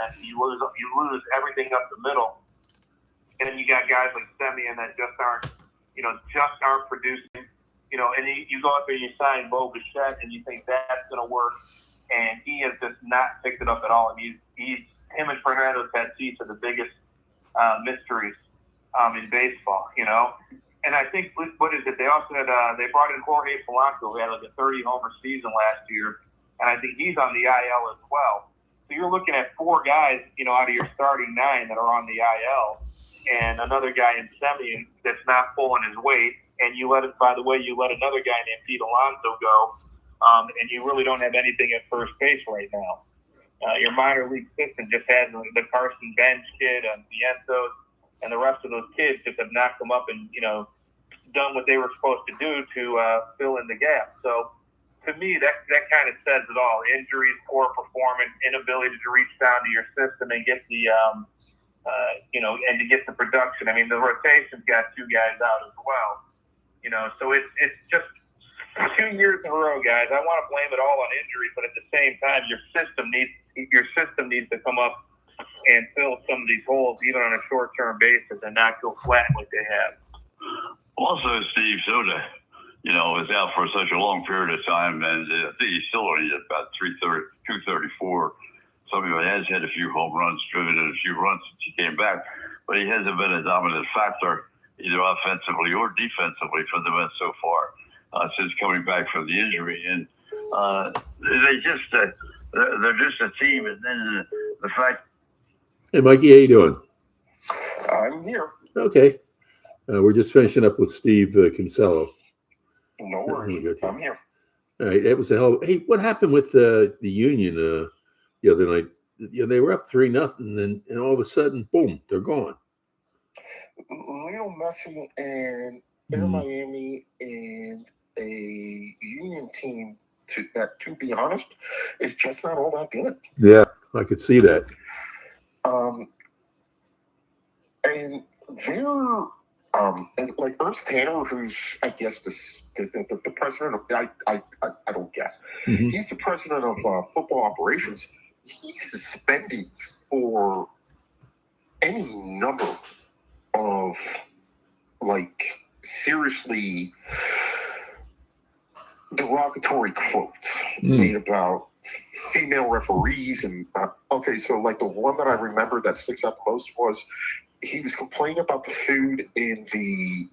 that. You lose everything up the middle, and you got guys like Semien that just aren't producing. And you go up there and you sign Bo Bichette, and you think that's going to work, and he has just not picked it up at all. And him and Fernando Tatis are the biggest mysteries in baseball, And I think, what is it? They also had they brought in Jorge Polanco, who had like a 30-homer season last year, and I think he's on the IL as well. So you're looking at 4 guys, out of your starting 9 that are on the IL, and another guy in Semien that's not pulling his weight. And you let another guy named Pete Alonso go, and you really don't have anything at first base right now. Your minor league system just has the Carson Bench kid and Vientos, and the rest of those kids just have knocked them up and, done what they were supposed to do to fill in the gap. So to me, that kind of says it all. Injuries, poor performance, inability to reach down to your system and get the, and to get the production. I mean, the rotation's got 2 guys out as well. So it's just 2 years in a row, guys. I want to blame it all on injuries, but at the same time, your system needs to come up and fill some of these holes, even on a short-term basis, and not go flat like they have. Also, Steve Soda, is out for such a long period of time, and I think he's still only at about 234. Something that has had a few home runs, driven in a few runs since he came back, but he hasn't been a dominant factor either offensively or defensively for the Mets so far since coming back from the injury. And they're just a team. And then the fact. Hey, Mikey, how you doing? I'm here. Okay. We're just finishing up with Steve Kensello. No worries. I'm here. All right. That was a hell. Hey, what happened with the Union the other night? They were up 3-0, and all of a sudden, boom, they're gone. Lionel Messi and Air Miami and a Union team, to be honest, is just not all that good. Yeah, I could see that. And they're and like Ernst Tanner, who's I guess the president of I don't guess he's the president of football operations. He's suspended for any number of seriously derogatory quotes made about female referees. And so the one that I remember that sticks out the most was he was complaining about the food in the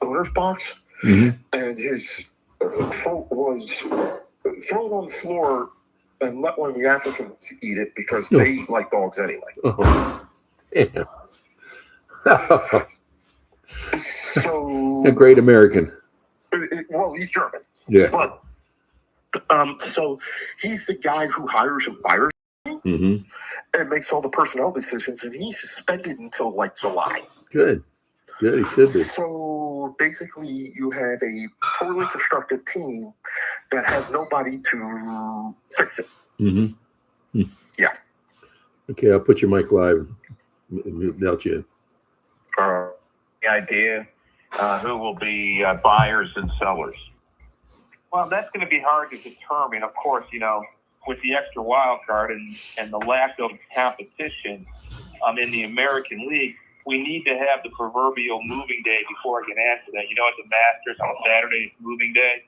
owner's box, and his quote was, throw it on the floor and let one of the Africans eat it because they eat like dogs anyway. Yeah. So a great American. Well, he's German. Yeah. But so he's the guy who hires and fires and makes all the personnel decisions, and he's suspended until July. Good. Good. He should be. So basically, you have a poorly constructed team that has nobody to fix it. Yeah. Okay, I'll put your mic live and melt you in. The idea who will be buyers and sellers. Well, that's going to be hard to determine, of course, with the extra wild card and the lack of competition in the American League. We need to have the proverbial moving day before I can answer that. At the Masters on Saturday, it's moving day.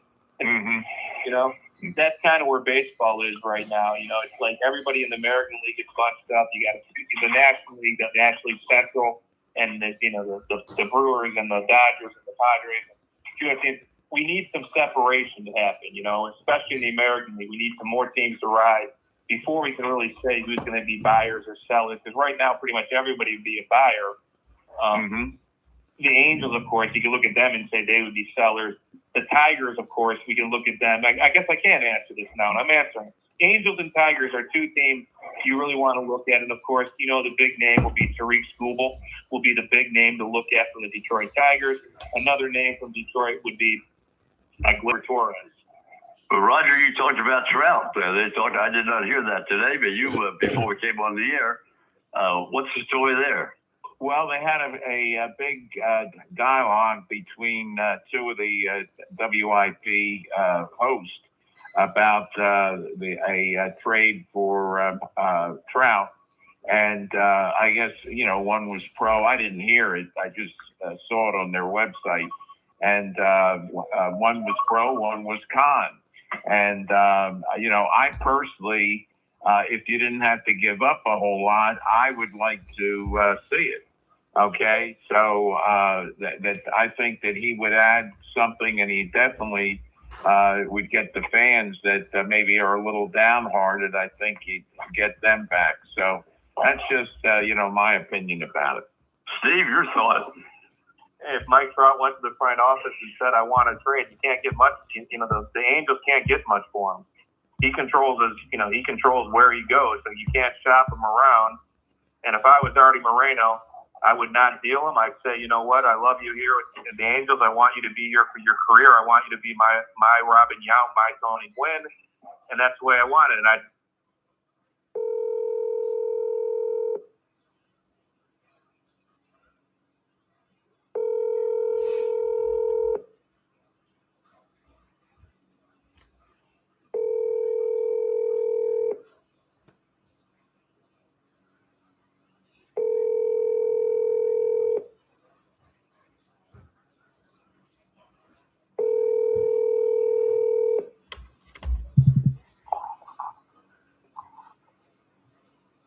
That's kind of where baseball is right now. It's like everybody in the American League is bunched up. You got the National League, the National League Central, and the Brewers and the Dodgers and the Padres. We need some separation to happen, especially in the American League. We need some more teams to rise before we can really say who's going to be buyers or sellers. Because right now, pretty much everybody would be a buyer. The Angels, of course, you can look at them and say they would be sellers. The Tigers, of course, we can look at them. I guess I can't answer this now, and I'm answering. Angels and Tigers are 2 teams you really want to look at. And, of course, the big name will be Tariq Skubal, will be the big name to look at from the Detroit Tigers. Another name from Detroit would be Gleyber Torres. But Roger, you talked about Trout. I did not hear that today, but you, before we came on the air, what's the story there? Well, they had a big dialogue between 2 of the WIP hosts about a trade for Trout. And I guess, one was pro. I didn't hear it. I just saw it on their website. And one was pro, one was con. And, I personally, if you didn't have to give up a whole lot, I would like to see it. Okay. So that I think that he would add something, and he definitely would get the fans that maybe are a little downhearted. I think he'd get them back. So that's just, my opinion about it. Steve, your thought? If Mike Trout went to the front office and said, "I want to trade," you can't get much. The Angels can't get much for him. He controls he controls where he goes, so you can't shop him around. And if I was Artie Moreno, I would not deal him. I'd say, you know what? I love you here with the Angels. I want you to be here for your career. I want you to be my Robin Yount, my Tony Gwynn, and that's the way I want it. And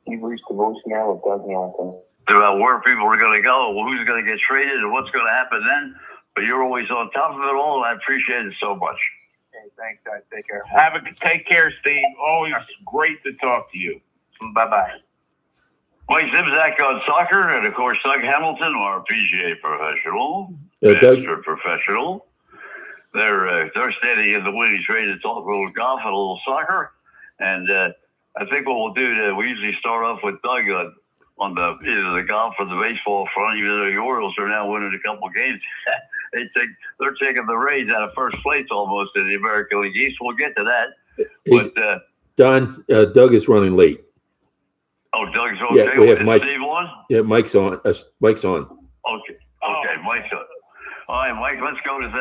You've reached the voicemail of Doug Hamilton. About where people are going to go, who's going to get traded, and what's going to happen then. But you're always on top of it all, and I appreciate it so much. hey, thanks, guys. Take care. Take care, Steve. Always great to talk to you. Bye-bye. Mike Zimzak on soccer, and of course Doug Hamilton, our PGA professional, Doug. master professional. They're standing in the winning trade to talk a little golf and a little soccer. And I think what we'll do, we usually start off with Doug on either the golf or the baseball front, even though the Orioles are now winning a couple games. They're taking the Rays out of first place almost in the American League East. We'll get to that. But Don, Doug is running late. Oh, Doug's okay. Yeah, we have Mike. Steve on? Yeah, Mike's on. Mike's on. Okay, Mike's on. All right, Mike, let's go to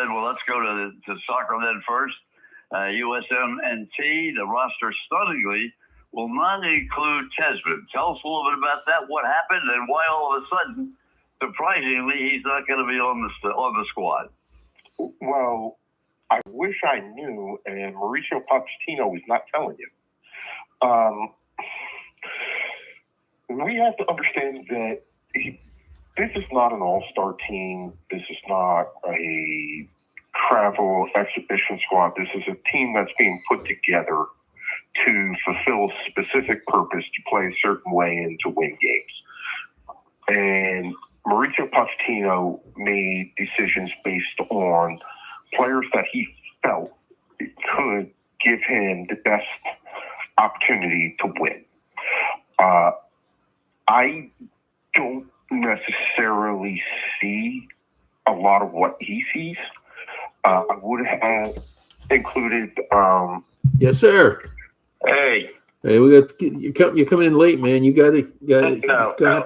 soccer then first. USMNT, the roster stunningly will not include Tesman. Tell us a little bit about that, what happened, and why all of a sudden, surprisingly, he's not going to be on the squad. Well, I wish I knew, and Mauricio Pochettino is not telling you. We have to understand that this is not an all-star team. This is not a travel exhibition squad. This is a team that's being put together to fulfill a specific purpose, to play a certain way and to win games. And Mauricio Pochettino made decisions based on players that he felt could give him the best opportunity to win. I don't necessarily see a lot of what he sees. I would have included. Yes, sir. Hey, we got you're coming in late, man. You got to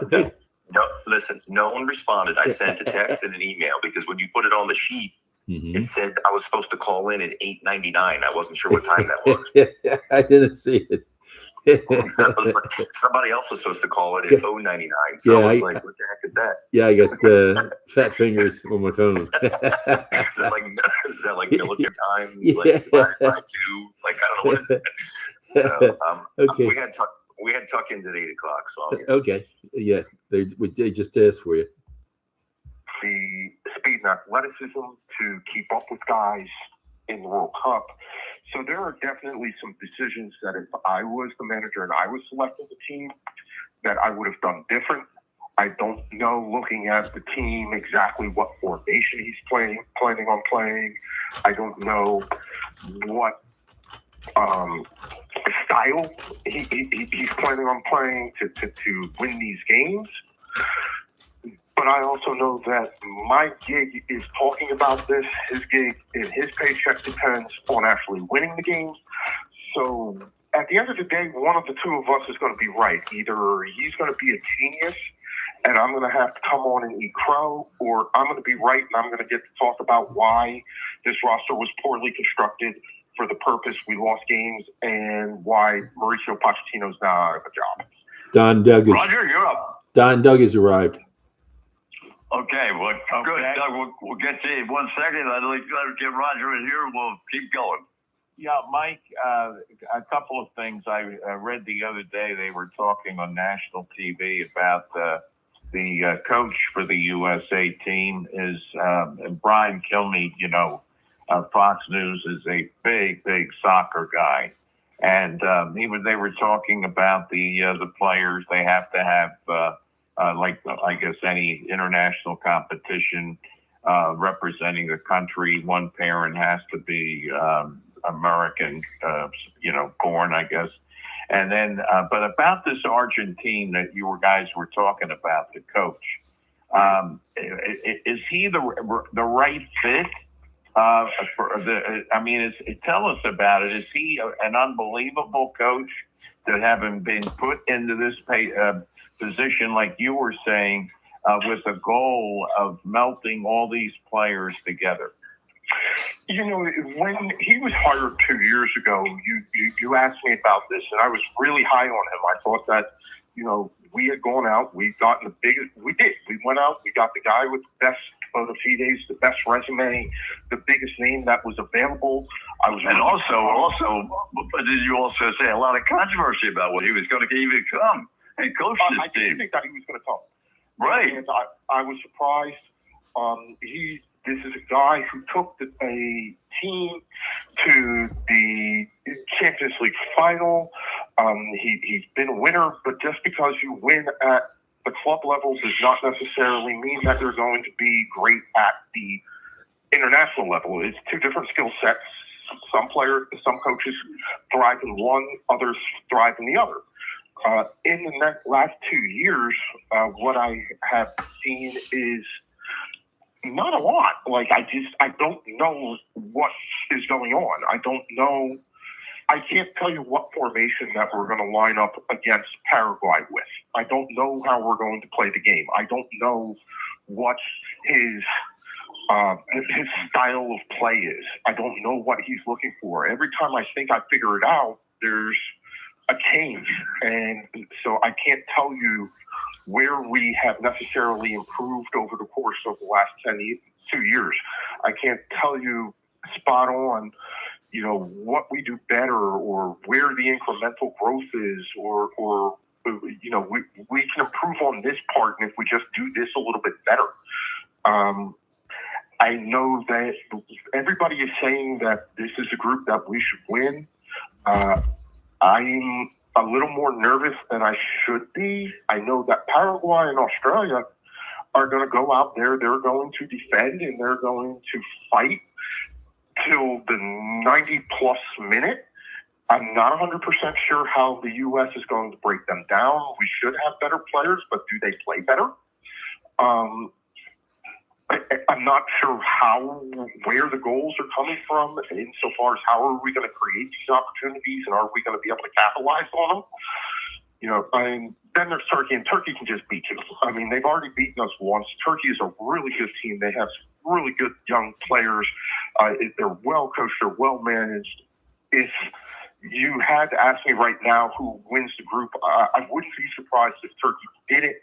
pay. No, listen. No one responded. I sent a text and an email because when you put it on the sheet, it said I was supposed to call in at 8:99. I wasn't sure what time that was. I didn't see it. That was like, somebody else was supposed to call it at 0:99. So I was like, what the heck is that? Yeah, I got fat fingers on my phone. Is that like military time? Like 5 by 2? Like, I don't know what is it. So okay. We had tuck-ins at 8:00. So okay. Yeah, they just asked for you. The speed and athleticism to keep up with guys in the World Cup. So there are definitely some decisions that if I was the manager and I was selecting the team, that I would have done different. I don't know, looking at the team, exactly what formation he's planning on playing. I don't know what style he's planning on playing to win these games. But I also know that my gig is talking about this. His gig and his paycheck depends on actually winning the games. So at the end of the day, one of the two of us is going to be right. Either he's going to be a genius and I'm going to have to come on and eat crow, or I'm going to be right and I'm going to get to talk about why this roster was poorly constructed for the purpose we lost games and why Mauricio Pochettino's now out of a job. Don Doug Roger, you're up. Don Doug has arrived. Okay, well, good, Doug. We'll get to you in 1 second. I'd like to get Roger in here. We'll keep going. Yeah, Mike, a couple of things. I read the other day, they were talking on national TV about the coach for the USA team is Brian Kilmeade. You know, Fox News is a big soccer guy. And they were talking about the players. They have to have, like I guess any international competition representing the country, one parent has to be American, born, I guess. And then, but about this Argentine that you guys were talking about, the coach, is he the right fit? Tell us about it. Is he an unbelievable coach to have him been put into this position, like you were saying, with the goal of melting all these players together? You know, when he was hired 2 years ago, you asked me about this, and I was really high on him. I thought that, we had gone out, we've gotten the biggest, we did. We went out, we got the guy with the best bona fides, the best resume, the biggest name that was available. But did you also say a lot of controversy about what he was going to even come and coach this team? I didn't think that he was going to come. Right. And I was surprised. This is a guy who took a team to the Champions League final. He's been a winner, but just because you win at the club level does not necessarily mean that they're going to be great at the international level. It's two different skill sets. Some coaches thrive in one, others thrive in the other. In the last 2 years, what I have seen is not a lot. I don't know what is going on. I don't know. I can't tell you what formation that we're going to line up against Paraguay with. I don't know how we're going to play the game. I don't know what his style of play is. I don't know what he's looking for. Every time I think I figure it out, there's a change. And so I can't tell you where we have necessarily improved over the course of the last 2 years. I can't tell you spot on, what we do better or where the incremental growth is or we can improve on this part, and if we just do this a little bit better. I know that everybody is saying that this is a group that we should win. I'm a little more nervous than I should be. I know that Paraguay and Australia are going to go out there. They're going to defend and they're going to fight till the 90-plus minute. I'm not 100% sure how the U.S. is going to break them down. We should have better players, but do they play better? I'm not sure where the goals are coming from insofar as how are we going to create these opportunities and are we going to be able to capitalize on them? Then there's Turkey, and Turkey can just beat you. They've already beaten us once. Turkey is a really good team. They have some really good young players. They're well coached. They're well managed. If you had to ask me right now who wins the group, I wouldn't be surprised if Turkey did it.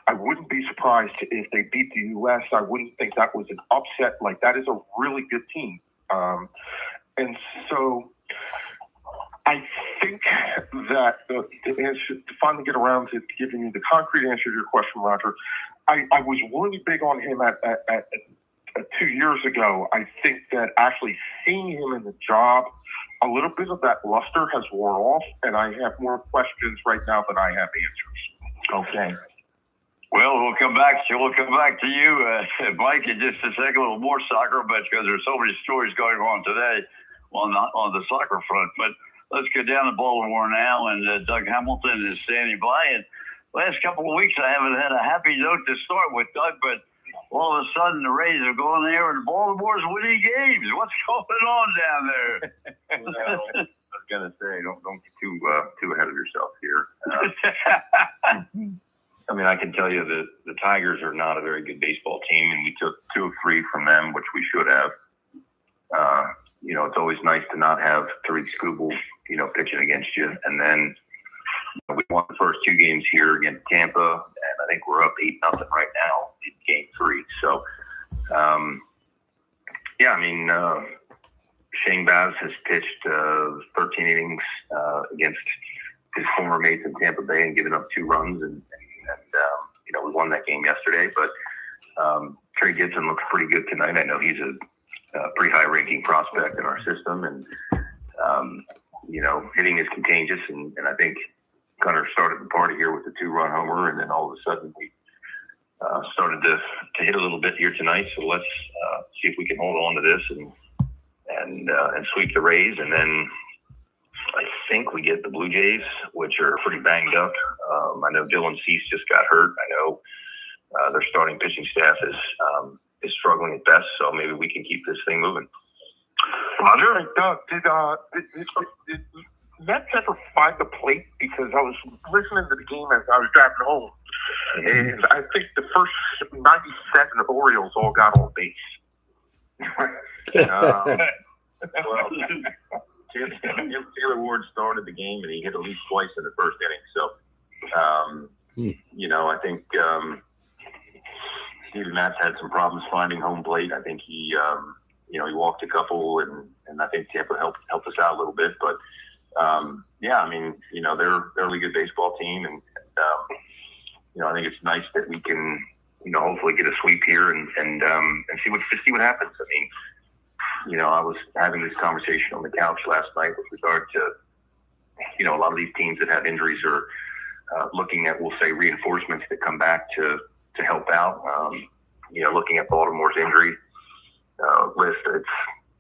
I wouldn't be surprised if they beat the U.S. I wouldn't think that was an upset. That is a really good team. And so I think that to finally get around to giving you the concrete answer to your question, Roger, I was really big on him at 2 years ago. I think that actually seeing him in the job, a little bit of that luster has worn off, and I have more questions right now than I have answers. Okay. Well, we'll come back to you, Mike, in just a second. A little more soccer, but because there's so many stories going on today on the soccer front. But let's get down to Baltimore now, and Doug Hamilton is standing by. And last couple of weeks, I haven't had a happy note to start with, Doug, but all of a sudden the Rays are going there, and Baltimore's winning games. What's going on down there? Well, I was gonna say, don't get too ahead of yourself here. I can tell you that the Tigers are not a very good baseball team, and we took 2 of 3 from them, which we should have. It's always nice to not have Tariq Skubal, pitching against you, and then We won the first 2 games here against Tampa, and I think we're up 8-0 right now in game 3. So, yeah, I mean, Shane Baz has pitched 13 innings against his former mates in Tampa Bay and given up 2 runs, and you know, we won that game yesterday. But Trey Gibson looks pretty good tonight. I know he's a pretty high-ranking prospect in our system, and you know, hitting is contagious, and I think Gunnar started the party here with the 2-run homer, and then all of a sudden we started to hit a little bit here tonight. So let's see if we can hold on to this and sweep the Rays, and then I think we get the Blue Jays, which are pretty banged up. I know Dylan Cease just got hurt. I know their starting pitching staff is struggling at best, so maybe we can keep this thing moving. Roger, Doug, did Mets ever find the plate? Because I was listening to the game as I was driving home, and I think the first 97 Orioles all got on base. Well, Taylor Ward started the game, and he hit at least twice in the first inning. So, you know, I think Steven Matz had some problems finding home plate. I think he, you know, he walked a couple, and I think Tampa helped us out a little bit. But yeah, I mean, you know, they're a really good baseball team, and you know, I think it's nice that we can, you know, hopefully get a sweep here and see what happens. I mean, you know, I was having this conversation on the couch last night with regard to, you know, a lot of these teams that have injuries are looking at, we'll say, reinforcements that come back to help out. You know, looking at Baltimore's injury list,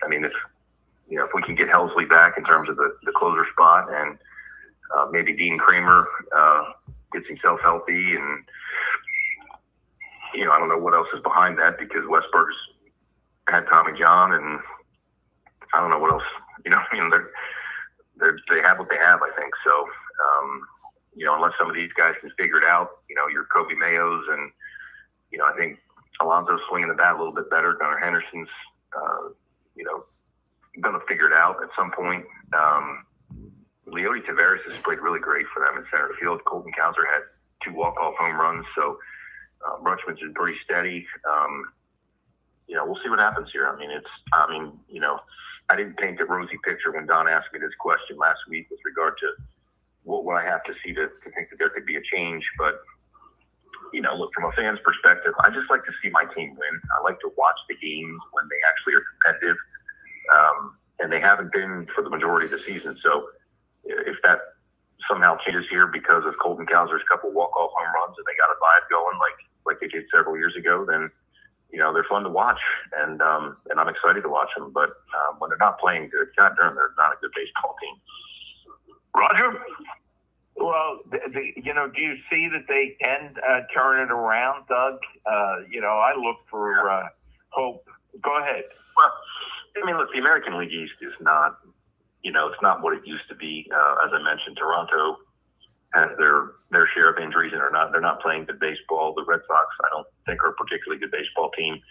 I mean, if we can get Helsley back in terms of the closer spot, and maybe Dean Kramer gets himself healthy, and you know, I don't know what else is behind that, because Westberg's had Tommy John, and I don't know what else. You know, I mean, they have what they have, I think. So, you know, unless some of these guys can figure it out, you know, your Kobe Mayos, and you know, I think Alonso's swinging the bat a little bit better. Gunnar Henderson's, you know, going to figure it out at some point. Leody Taveras has played really great for them in center field. Colton Cowser had 2 walk-off home runs, so Rutschman's been pretty steady. You know, we'll see what happens here. I mean, you know, I didn't paint a rosy picture when Don asked me this question last week with regard to what I have to see to think that there could be a change. But, you know, look, from a fan's perspective, I just like to see my team win. I like to watch the games when they actually are competitive. And they haven't been for the majority of the season. So if that somehow changes here because of Colton Cowser's couple walk-off home runs and they got a vibe going like they did several years ago, then, you know, they're fun to watch, and I'm excited to watch them. But when they're not playing good, God darn, they're not a good baseball team. Roger? Well, you know, do you see that they can turn it around, Doug? You know, I look for hope. Go ahead. Well, I mean, look, the American League East is not, you know, it's not what it used to be. As I mentioned, Toronto has their share of injuries, and they're not playing good baseball. The Red Sox, I don't think, are a particularly good baseball team.